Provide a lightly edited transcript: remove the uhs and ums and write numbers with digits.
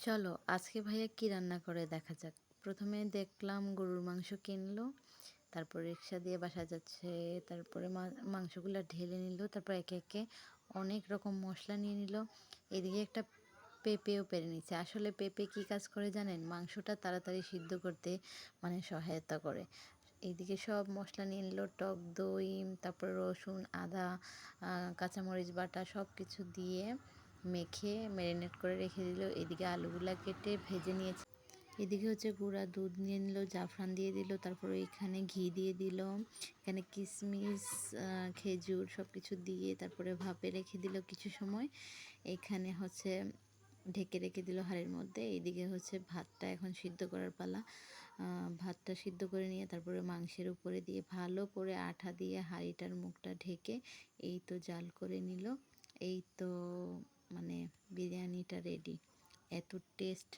চলো আজকে ভাইয়া কি রান্না করে দেখা যাক। প্রথমে দেখলাম গরুর মাংস কিনলো, তারপর রিক্সা দিয়ে বাসা যাচ্ছে, তারপরে মাংসগুলো ঢেলে নিল, তারপর একে একে অনেক রকম মশলা নিয়ে নিল। এদিকে একটা পেঁপেও পেরে নিচ্ছে। আসলে পেঁপে কী কাজ করে জানেন? মাংসটা তাড়াতাড়ি সিদ্ধ করতে মানে সহায়তা করে। এইদিকে সব মশলা নিয়ে নিল, টক দই, তারপর রসুন, আদা, কাঁচামরিচ বাটা সব কিছু দিয়ে মেখে ম্যারিনেট করে রেখে দিল। এদিকে আলুগুলা কেটে ভেজে নিয়েছে। এদিকে হচ্ছে গুঁড়া দুধ নিয়ে নিল, জাফরান দিয়ে দিল, তারপর এখানে ঘি দিয়ে দিল, এখানে কিশমিশ, খেজুর সব কিছু দিয়ে তারপরে ভাপে রেখে দিল কিছু সময়। এখানে হচ্ছে ঢেকে রেখে দিল হাঁড়ির মধ্যে। এইদিকে হচ্ছে ভাতটা এখন সিদ্ধ করার পালা। ভাতটা সিদ্ধ করে নিয়ে তারপরে মাংসের উপরে দিয়ে ভালো করে আঠা দিয়ে হাঁড়িটার মুখটা ঢেকে এই তো জাল করে নিল। এই তো মানে বিরিয়ানিটা রেডি। এত টেস্ট